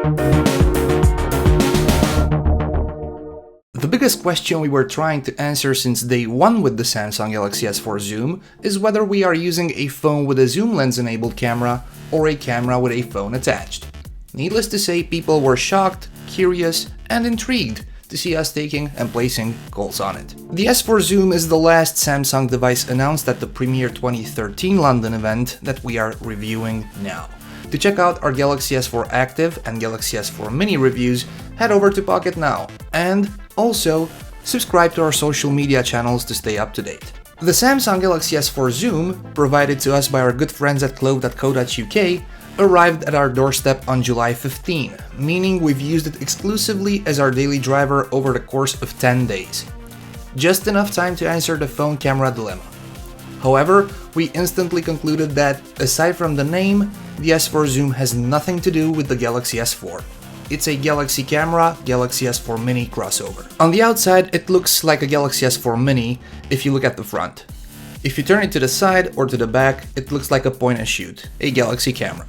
The biggest question we were trying to answer since day one with the Samsung Galaxy S4 Zoom is whether we are using a phone with a zoom lens enabled camera or a camera with a phone attached. Needless to say, people were shocked, curious, and intrigued to see us taking and placing calls on it. The S4 Zoom is the last Samsung device announced at the Premiere 2013 London event that we are reviewing now. To check out our Galaxy S4 Active and Galaxy S4 Mini reviews, head over to Pocketnow, and also subscribe to our social media channels to stay up to date. The Samsung Galaxy S4 Zoom, provided to us by our good friends at clove.co.uk, arrived at our doorstep on July 15, meaning we've used it exclusively as our daily driver over the course of 10 days. Just enough time to answer the phone camera dilemma. However, we instantly concluded that, aside from the name, the S4 Zoom has nothing to do with the Galaxy S4. It's a Galaxy camera, Galaxy S4 Mini crossover. On the outside, it looks like a Galaxy S4 Mini if you look at the front. If you turn it to the side or to the back, it looks like a point and shoot, a Galaxy camera.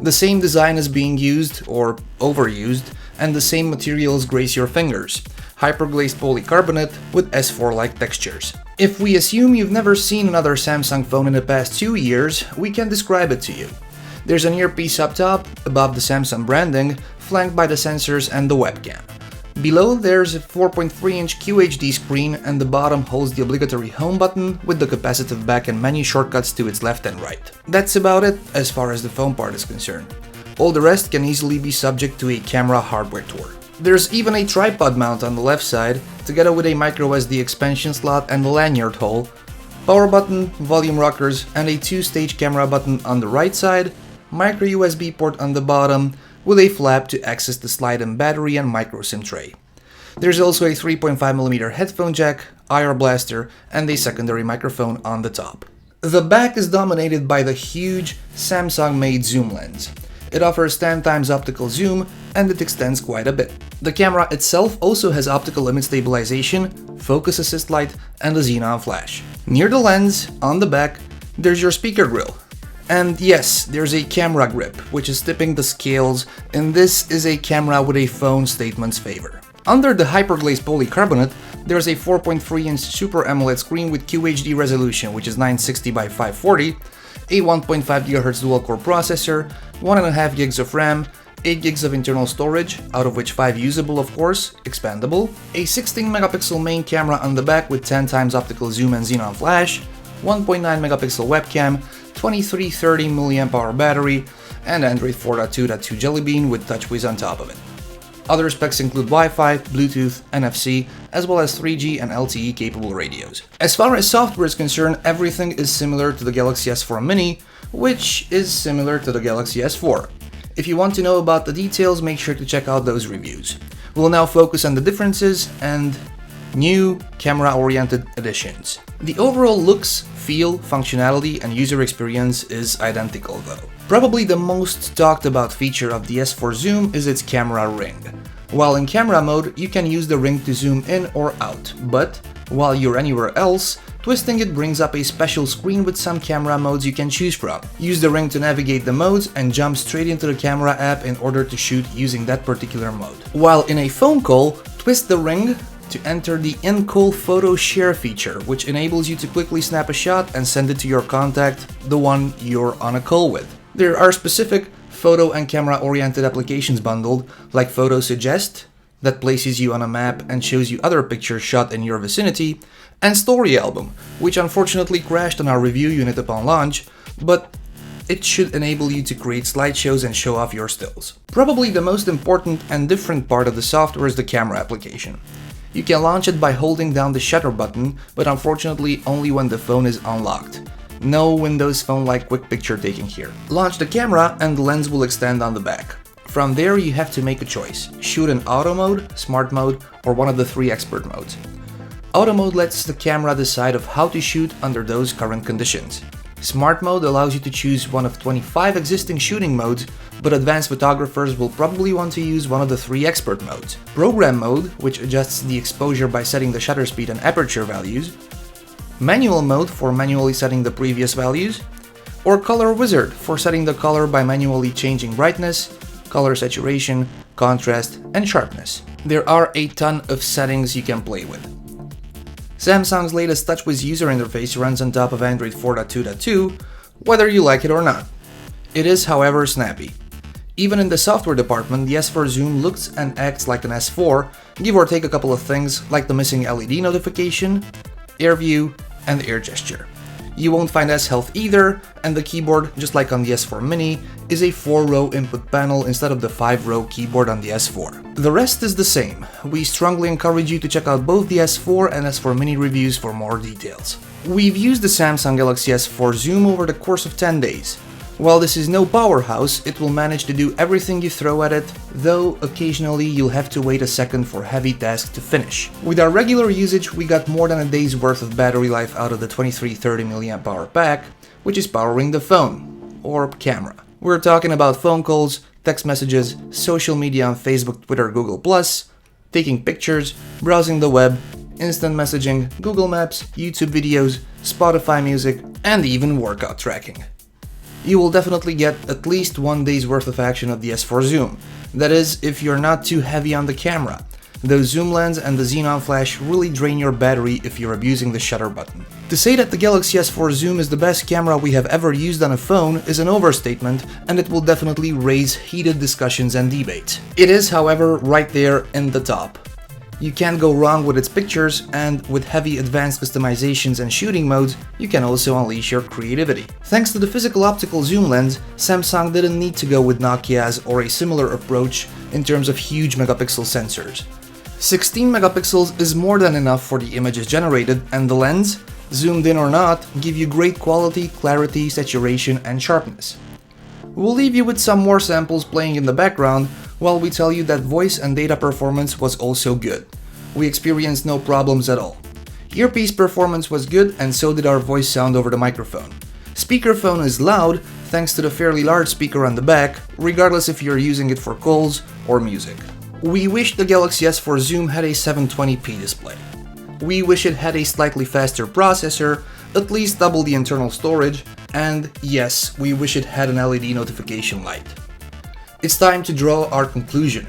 The same design is being used, or overused, and the same materials grace your fingers, hyperglazed polycarbonate with S4-like textures. If we assume you've never seen another Samsung phone in the past 2 years, we can describe it to you. There's an earpiece up top, above the Samsung branding, flanked by the sensors and the webcam. Below there's a 4.3-inch QHD screen, and the bottom holds the obligatory home button with the capacitive back and menu shortcuts to its left and right. That's about it as far as the phone part is concerned. All the rest can easily be subject to a camera hardware tour. There's even a tripod mount on the left side, together with a microSD expansion slot and a lanyard hole, power button, volume rockers, and a 2-stage camera button on the right side, micro USB port on the bottom, with a flap to access the slide-in battery and micro SIM tray. There's also a 3.5mm headphone jack, IR blaster, and a secondary microphone on the top. The back is dominated by the huge Samsung-made zoom lens. It offers 10x optical zoom, and it extends quite a bit. The camera itself also has optical image stabilization, focus assist light, and a xenon flash. Near the lens, on the back, there's your speaker grill. And yes, there's a camera grip, which is tipping the scales, and this is a camera with a phone statement's favor. Under the hyperglazed polycarbonate, there's a 4.3-inch Super AMOLED screen with QHD resolution, which is 960 by 540, a 1.5 GHz dual-core processor, 1.5 gigs of RAM, 8 gigs of internal storage, out of which 5 usable of course, expandable, a 16-megapixel main camera on the back with 10x optical zoom and xenon flash, 1.9-megapixel webcam, 2330 mAh battery, and Android 4.2.2 Jelly Bean with TouchWiz on top of it. Other specs include Wi-Fi, Bluetooth, NFC, as well as 3G and LTE capable radios. As far as software is concerned, everything is similar to the Galaxy S4 Mini, which is similar to the Galaxy S4. If you want to know about the details, make sure to check out those reviews. We'll now focus on the differences and new camera-oriented additions. The overall looks, feel, functionality, and user experience is identical though. Probably the most talked about feature of the S4 Zoom is its camera ring. While in camera mode, you can use the ring to zoom in or out, but while you're anywhere else, twisting it brings up a special screen with some camera modes you can choose from. Use the ring to navigate the modes and jump straight into the camera app in order to shoot using that particular mode. While in a phone call, twist the ring to enter the in-call photo share feature, which enables you to quickly snap a shot and send it to your contact, the one you're on a call with. There are specific photo and camera-oriented applications bundled, like Photo Suggest, that places you on a map and shows you other pictures shot in your vicinity, and Story Album, which unfortunately crashed on our review unit upon launch, but it should enable you to create slideshows and show off your stills. Probably the most important and different part of the software is the camera application. You can launch it by holding down the shutter button, but unfortunately only when the phone is unlocked. No Windows Phone-like quick picture taking here. Launch the camera and the lens will extend on the back. From there you have to make a choice: shoot in auto mode, smart mode, or one of the 3 expert modes. Auto mode lets the camera decide of how to shoot under those current conditions. Smart mode allows you to choose one of 25 existing shooting modes, but advanced photographers will probably want to use one of the 3 expert modes. Program mode, which adjusts the exposure by setting the shutter speed and aperture values. Manual mode for manually setting the previous values. Or color wizard for setting the color by manually changing brightness, color saturation, contrast, and sharpness. There are a ton of settings you can play with. Samsung's latest TouchWiz user interface runs on top of Android 4.2.2, whether you like it or not. It is, however, snappy. Even in the software department, the S4 Zoom looks and acts like an S4, give or take a couple of things like the missing LED notification, air view, and air gesture. You won't find S-Health either, and the keyboard, just like on the S4 Mini, is a 4-row input panel instead of the 5-row keyboard on the S4. The rest is the same. We strongly encourage you to check out both the S4 and S4 Mini reviews for more details. We've used the Samsung Galaxy S4 Zoom over the course of 10 days. While this is no powerhouse, it will manage to do everything you throw at it, though occasionally you'll have to wait a second for heavy tasks to finish. With our regular usage, we got more than a day's worth of battery life out of the 2330 mAh pack, which is powering the phone, or camera. We're talking about phone calls, text messages, social media on Facebook, Twitter, Google+, taking pictures, browsing the web, instant messaging, Google Maps, YouTube videos, Spotify music, and even workout tracking. You will definitely get at least 1 day's worth of action of the S4 Zoom. That is, if you're not too heavy on the camera. The zoom lens and the xenon flash really drain your battery if you're abusing the shutter button. To say that the Galaxy S4 Zoom is the best camera we have ever used on a phone is an overstatement, and it will definitely raise heated discussions and debates. It is, however, right there in the top. You can't go wrong with its pictures, and with heavy advanced customizations and shooting modes, you can also unleash your creativity. Thanks to the physical optical zoom lens, Samsung didn't need to go with Nokia's or a similar approach in terms of huge megapixel sensors. 16 megapixels is more than enough for the images generated, and the lens, zoomed in or not, give you great quality, clarity, saturation, and sharpness. We'll leave you with some more samples playing in the background, while we tell you that voice and data performance was also good. We experienced no problems at all. Earpiece performance was good, and so did our voice sound over the microphone. Speakerphone is loud thanks to the fairly large speaker on the back, regardless if you're using it for calls or music. We wish the Galaxy S4 Zoom had a 720p display. We wish it had a slightly faster processor, at least double the internal storage, and yes, we wish it had an LED notification light. It's time to draw our conclusion.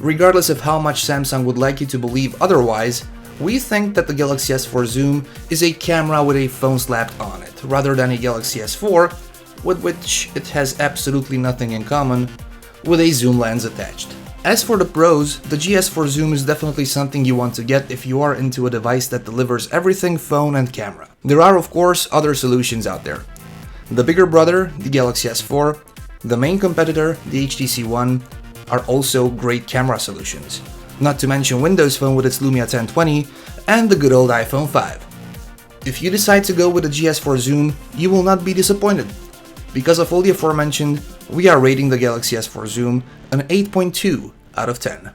Regardless of how much Samsung would like you to believe otherwise, we think that the Galaxy S4 Zoom is a camera with a phone slapped on it, rather than a Galaxy S4, with which it has absolutely nothing in common, with a zoom lens attached. As for the pros, the GS4 Zoom is definitely something you want to get if you are into a device that delivers everything phone and camera. There are of course other solutions out there. The bigger brother, the Galaxy S4, the main competitor, the HTC One, are also great camera solutions. Not to mention Windows Phone with its Lumia 1020 and the good old iPhone 5. If you decide to go with the GS4 Zoom, you will not be disappointed. Because of all the aforementioned, we are rating the Galaxy S4 Zoom an 8.2 out of 10.